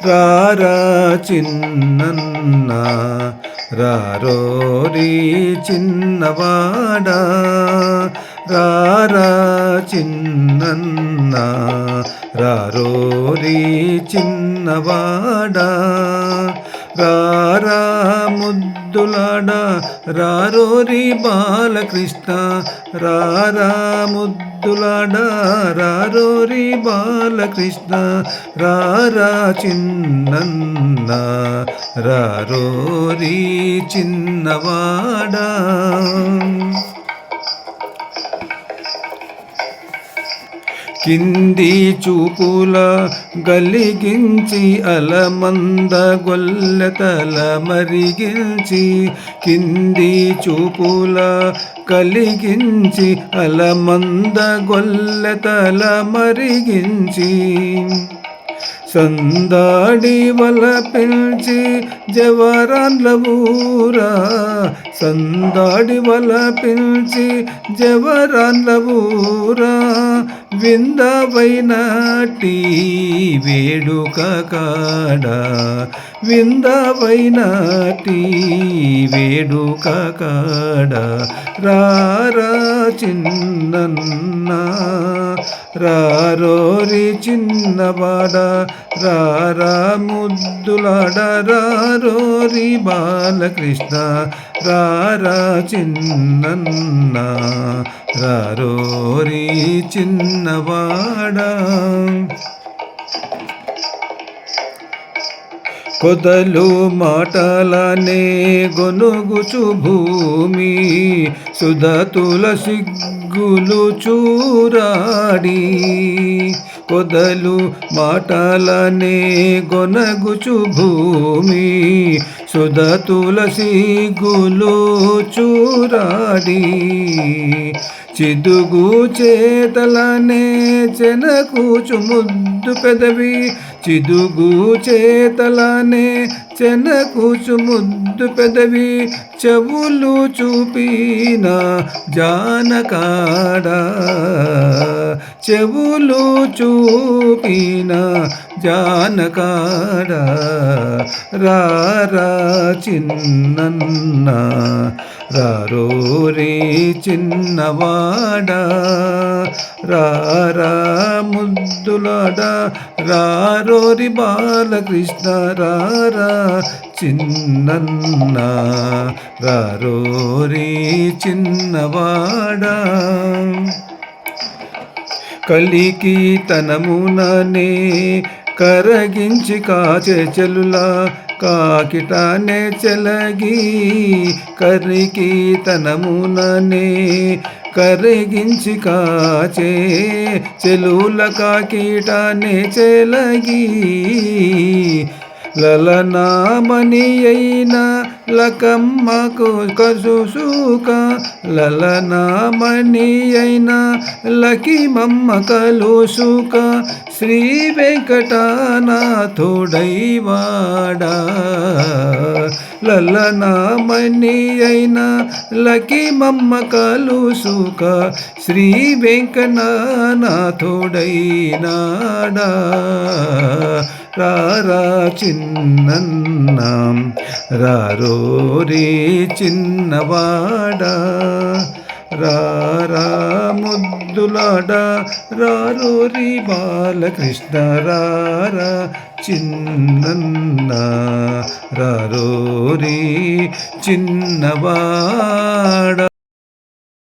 రారా చిన్నన్న రారోరి చిన్నవాడా రారా చిన్నన్న రారోరి చిన్నవాడా రారా ముద్దులాడ రారోరి బాలకృష్ణ రారా ముద్దులాడ రారోరి బాలకృష్ణ రారా చిన్నన్న రారోరి చిన్నవాడా కింది చూపుల గలిగించి అలమంద గొల్లెతల మరిగించి కింది చూపుల కలిగించి అలమంద గొల్లెతల మరిగించి సందాడి వల పిలిచి జవరాన్ల ఊరా సందాడి వల పిలిచి జవరాన్ల ఊరా విందవైనటి వేడుక కాడ విందవైనటి వేడుక కాడ రారా చిన్నన్న రారోరి చిన్నవాడ రారా ముద్దులాడ రారోరి బాలకృష్ణ రారా చిన్నన్న రారోరి చిన్నవాడా కొదలు మాటలనే గొనుగుచు భూమి సుధతుల సిగ్గులు చూరాడి కొదలు మాటలనే గొనగుచు భూమి సుధతుల సిగ్గులు చూరాడి చిదుగు చేతలనే చెనకూచు ముద్దు పెదవి చిదుగు చేతలనే చెనకూచు ముద్దు పెదవి చెవులు చూపిన జానకాడ చెవులు చూపిన జానకాడ రారా చిన్నన్న రారోరి చిన్నవాడా రారా ముద్దులాడ రారోరి బాలకృష్ణ రారా చిన్నన్న రారోరి చిన్నవాడా కలికి తనముననే కరగించి కాచే చెలులా కాకిటానే చెలగి కరికి తనముననే కరిగించి కాచే చెలుల కాకిటానే చెలగి లలనామణి అయిన లకమ్మకు కసుసుక లలనామణి అయిన లకిమమ్మ కలుసుక శ్రీ వెంకటనాథుడైవాడా లలనామణి అయిన లకిమమ్మ కలుసుక శ్రీ వెంకటనాథుడైనాడా రారా చిన్నన్న రారోరి చిన్నవాడా రారా ముద్దులాడ రారోరి బాలకృష్ణ రారా చిన్నన్న రారోరి చిన్నవాడా.